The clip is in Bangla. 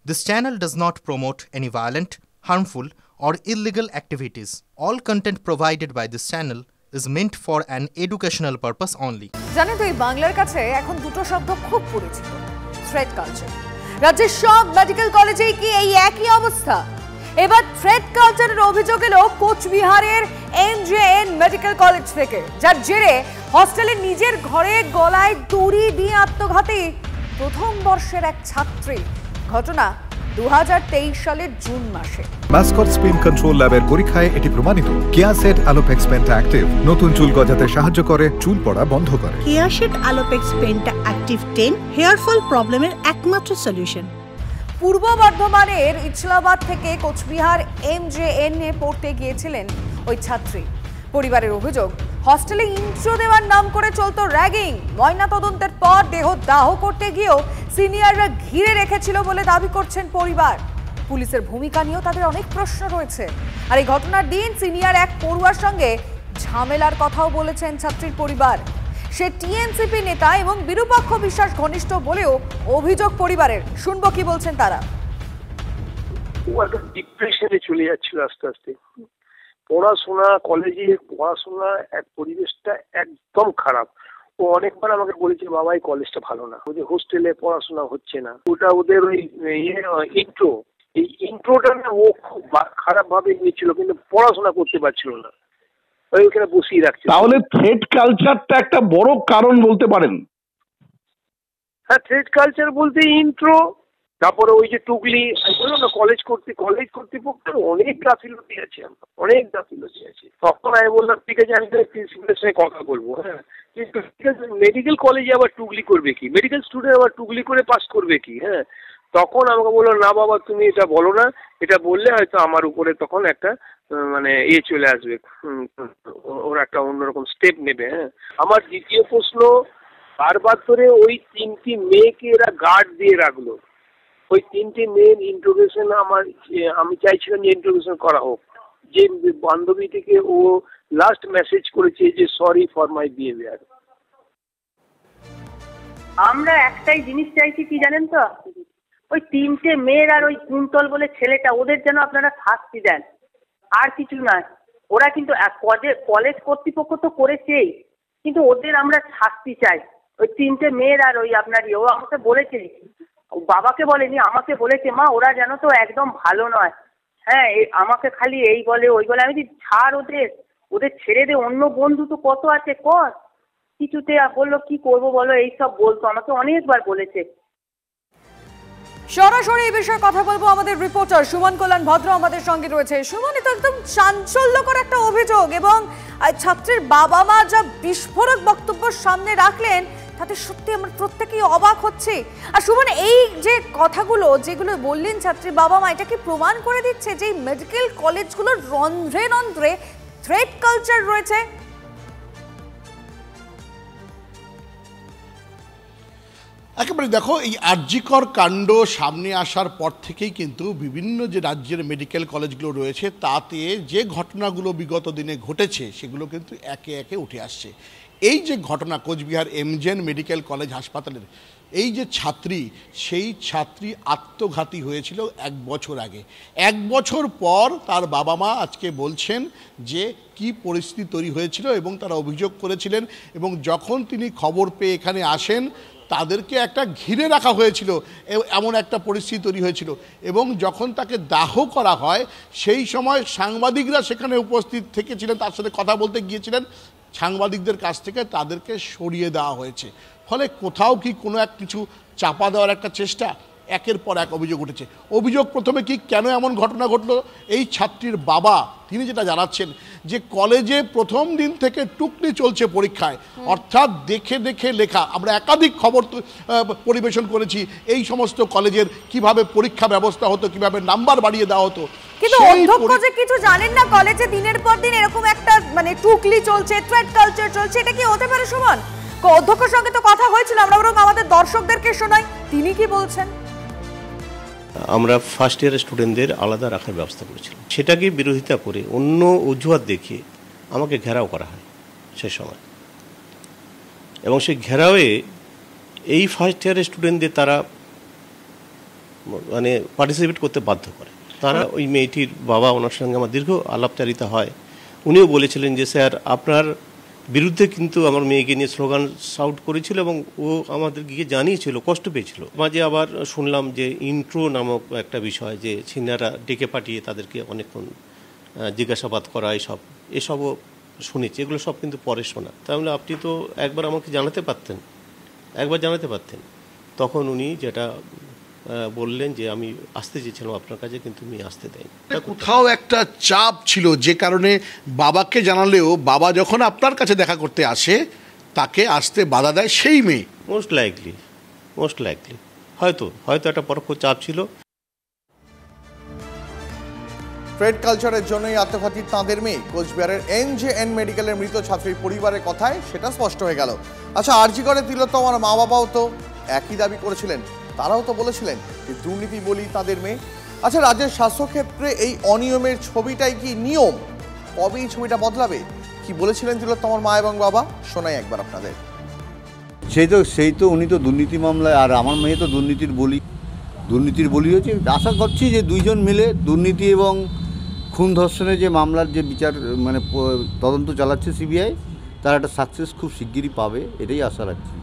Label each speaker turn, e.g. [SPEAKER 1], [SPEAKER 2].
[SPEAKER 1] This channel does not promote any violent, harmful, or illegal activities. All content provided by this channel is meant for an educational purpose only.
[SPEAKER 2] জানেন তো এই বাংলার কাছে এখন দুটো শব্দ খুব পরিচিত, থ্রেড কালচার। রাজ্যের সব মেডিকেল কলেজেই কি এই একই অবস্থা? এবার থ্রেড কালচারের অভিযোগ এলো কোচবিহারের এমজেএন মেডিকেল কলেজ থেকে, যার জেরে হস্টেলে নিজের ঘরে গলায় দড়ি দিয়ে আত্মঘাতী প্রথম বর্ষের এক ছাত্রী। ঘটনা 2023 সালের জুন মাসে।
[SPEAKER 3] মাসকট স্পিন কন্ট্রোল ল্যাবের পরীক্ষায় এটি প্রমাণিত। কেয়াসেট আলোপেক্স পেন্টা অ্যাক্টিভ নতুন চুল গজাতে সাহায্য করে, চুল পড়া বন্ধ করে।
[SPEAKER 4] Keya Seth Alopex penta active 10 hair fall প্রবলেমের একমাত্র সলিউশন।
[SPEAKER 2] পূর্ব বর্ধমানের ইছলাবাদ থেকে কোচবিহার এমজেএন এ পড়তে গিয়েছিলেন ওই ছাত্রী। পরিবারের অভিযোগ, হস্টেলে ইন্ট্রো দেওয়ার নাম করে চলতো র্যাগিং। ময়নাতদন্তের পর দেহ দাহ করতে গিয়েও সিনিয়ররা ঘিরে রেখেছিল বলে দাবি করছেন পরিবার। পুলিশের ভূমিকা নিয়েও তাদের অনেক প্রশ্ন রয়েছে। আর এই ঘটনার দিন সিনিয়র এক পড়ুয়ার সঙ্গে ঝামেলার কথাও বলেছেন ছাত্রীর পরিবার। সে টিএনসিপি নেতা এবং বিরূপাক্ষ বিশ্বাস ঘনিষ্ঠ বলেও অভিযোগ পরিবারের। শুনবো কি বলছেন তারা।
[SPEAKER 5] ও একটা ডিপ্রেশনে চলে যাচ্ছিল আস্তে আস্তে। পড়াশোনা, কলেজে পড়াশোনা এক পরিবেশটা একদম খারাপ। ও অনেকবার আমাকে বলেছে, বাবা এই কলেজটা ভালো না, ওদের হোস্টেলে পড়াশোনা হচ্ছে না। ওটা ওদের ওই ইন্ট্রো, এই ইন্ট্রোটা না ও খুব খারাপ ভাবে নিয়েছিল, কিন্তু পড়াশোনা করতে পারছিল না, ওইখানে বসিয়ে রাখছে।
[SPEAKER 6] তাহলে থ্রেড কালচারটা একটা বড় কারণ বলতে পারেন।
[SPEAKER 5] হ্যাঁ, থ্রেড কালচার বলতে ইন্ট্রো, তারপরে ওই যে টুকলি, বললাম না কলেজ কর্তৃপক্ষের অনেক গাফিলতি আছে, অনেক গাফিলতি আছে। তখন আমি বললাম ঠিক আছে, আমি প্রিন্সিপালের সঙ্গে কথা বলবো। হ্যাঁ, কিন্তু ঠিক আছে, মেডিকেল কলেজে আবার টুকলি করবে কি, মেডিকেল স্টুডেন্ট আবার টুকলি করে পাস করবে কি? হ্যাঁ, তখন আমাকে বললো, না বাবা তুমি এটা বলো না, এটা বললে হয়তো আমার উপরে তখন একটা মানে চলে আসবে, ওরা একটা অন্যরকম স্টেপ নেবে। হ্যাঁ, আমার দ্বিতীয় প্রশ্ন, বারবার ধরে ওই 3টি মেয়েকে এরা গার্ড দিয়ে রাখলো। ওই 3টি মেয়ের ইন্ট্রোগেশন আমি চাইছিলাম যে ইন্ট্রোগেশন করা হোক। যে বান্ধবীটিকে ও লাস্ট মেসেজ করেছে যে সরি ফর মাই বিহেভিয়ার।
[SPEAKER 7] আমরা একটাই জিনিস চাইছি কি জানেন তো, ওই 3টে মেয়ের আর ওই কুন্তল বলে ছেলেটা, ওদের যেন আপনারা শাস্তি দেন, আর কিছু নয়। ওরা কিন্তু কলেজ কর্তৃপক্ষ তো করেছেই, কিন্তু ওদের আমরা শাস্তি চাই। ওই 3টে মেয়ের আর ওই আপনার ও আমাকে বলেছে, বাবাকে বলেনি, আমাকে বলেছে, মা ওরা যেন তো একদম ভালো নয়। হ্যাঁ, আমাকে খালি এই বলে ওই বলে। আমি ছাড়, ওদের ছেড়ে দে, অন্য বন্ধু তো কত আছে, কর। কিছুতে বললো কি করবো বলো, এইসব বলতো, আমাকে অনেকবার বলেছে।
[SPEAKER 2] সরাসরি এই বিষয়ে কথা বলবো, আমাদের রিপোর্টার সুমন কল্যাণ ভদ্র আমাদের সঙ্গে রয়েছে। সুমন, এটা একদম চাঞ্চল্যকর একটা অভিযোগ, এবং ছাত্রীর বাবা মা যা বিস্ফোরক বক্তব্য সামনে রাখলেন তাতে সত্যি আমরা প্রত্যেকেই অবাক হচ্ছি। আর সুমন, এই যে কথাগুলো যেগুলো বললেন ছাত্রীর বাবা মা, এটা কি প্রমাণ করে দিচ্ছে যে মেডিকেল কলেজগুলোর রন্ধ্রে রন্ধ্রে থ্রেড কালচার রয়েছে?
[SPEAKER 8] একেবারে দেখো, এই আরজিকর কাণ্ড সামনে আসার পর থেকেই কিন্তু বিভিন্ন যে রাজ্যের মেডিকেল কলেজগুলো রয়েছে তাতে যে ঘটনাগুলো বিগত দিনে ঘটেছে সেগুলো কিন্তু একে একে উঠে আসছে। এই যে ঘটনা কোচবিহার এমজেএন মেডিকেল কলেজ হাসপাতালের, এই যে ছাত্রী, সেই ছাত্রী আত্মঘাতী হয়েছিল 1 বছর আগে। 1 বছর পর তার বাবা মা আজকে বলছেন যে কি পরিস্থিতি তৈরি হয়েছিল, এবং তারা অভিযোগ করেছিলেন, এবং যখন তিনি খবর পেয়ে এখানে আসেন তাদেরকে একটা ঘিরে রাখা হয়েছিল, এমন একটা পরিস্থিতি তৈরি হয়েছিল। এবং যখন তাকে দাহ করা হয় সেই সময় সাংবাদিকরা সেখানে উপস্থিত থেকেছিলেন, তার সাথে কথা বলতে গিয়েছিলেন। সাংবাদিকদের কাছ থেকে তাদেরকে সরিয়ে দেওয়া হয়েছে। ফলে কোথাও কি কোনো এক কিছু চাপা দেওয়ার একটা চেষ্টা, একের পর এক অভিযোগ উঠেছে। অভিযোগ প্রথমে কি, কেন এমন ঘটনা ঘটলো, এই ছাত্রীর বাবা তিনি যেটা জানাচ্ছেন যে কলেজে প্রথম দিন থেকে টুকলি চলছে পরীক্ষায়, অর্থাৎ দেখে দেখে লেখা। আমরা একাধিক খবর পরিবেশন করেছি এই সমস্ত কলেজের কিভাবে পরীক্ষা ব্যবস্থা হতো, কিভাবে নাম্বার বাড়িয়ে দেওয়া হতো।
[SPEAKER 2] কিন্তু অধ্যক্ষ যে কিছু জানেন না, কলেজে দিনের পর দিন এরকম একটা মানে টুকলি চলছে, থ্রেড কালচার চলছে, এটা কি হতে পারে সুমন? অধ্যক্ষের সঙ্গে তো কথা হয়েছিল, আমরা বরং আমাদের দর্শকদেরকে শোনাই তিনি কি বলছেন।
[SPEAKER 9] আমরা ফার্স্ট ইয়ারের স্টুডেন্টদের আলাদা রাখার ব্যবস্থা করেছিলাম, সেটাকে বিরোধিতা করে অন্য অজুহাত দেখিয়ে আমাকে ঘেরাও করা হয় সে সময়। এবং সেই ঘেরাওয়ে এই ফার্স্ট ইয়ারের স্টুডেন্টদের তারা মানে পার্টিসিপেট করতে বাধ্য করে। তারা ওই মেয়েটির বাবা, ওনার সঙ্গে আমার দীর্ঘ আলাপচারিতা হয়। উনিও বলেছিলেন যে স্যার আপনার বিরুদ্ধে কিন্তু আমার মেয়েকে নিয়ে স্লোগান শাউট করেছিল এবং ও আমাদের গিয়ে জানিয়েছিল, কষ্ট পেয়েছিল। মাঝে আবার শুনলাম যে ইন্ট্রো নামক একটা বিষয়, যে সিনিয়ররা ডেকে পাঠিয়ে তাদেরকে অনেকক্ষণ জিজ্ঞাসাবাদ করা, এসবও শুনেছি। এগুলো সব কিন্তু পরে শোনা। তাহলে আপনি তো একবার আমাকে জানাতে পারতেন। তখন উনি যেটা বললেন যে আমি আসতে চেয়েছিলাম আপনার কাছে, কিন্তু উনি আসতে দেয়নি।
[SPEAKER 8] কোথাও একটা চাপ ছিল যে কারণে বাবাকে জানালেও বাবা যখন আপনার কাছে দেখা করতে আসে তাকে আসতে বাধা দেয় সেই মেয়ে।
[SPEAKER 9] মোস্ট লাইকলি হয়তো একটা পরোক্ষ চাপ ছিল।
[SPEAKER 10] ট্রেড কালচারের জন্যই আত্মঘাতী তাঁদের মেয়ে। কোচবিহারের NJN মেডিকেলের মৃত ছাত্রীর পরিবারের কথায় সেটা স্পষ্ট হয়ে গেল। আচ্ছা, আরজি করে তিলোত্তমার মা বাবাও তো একই দাবি করেছিলেন, তারাও তো বলেছিলেন যে দুর্নীতি বলি তাদের মেয়ে। আচ্ছা, রাজ্যের স্বাস্থ্যক্ষেত্রে এই অনিয়মের ছবিটাই কি নিয়ম? কবে এই ছবিটা বদলাবে? কি বলেছিলেন তিলোত্তমার মা এবং বাবা, শোনাই একবার আপনাদের।
[SPEAKER 11] সেই তো উনি তো দুর্নীতি মামলায়, আর আমার মেয়ে তো দুর্নীতির বলি হয়েছে। আশা করছি যে দুইজন মিলে দুর্নীতি এবং খুন ধর্ষণের যে মামলার যে বিচার মানে তদন্ত চালাচ্ছে CBI, তার একটা সাকসেস খুব শিগগিরই পাবে, এটাই আশা রাখছি।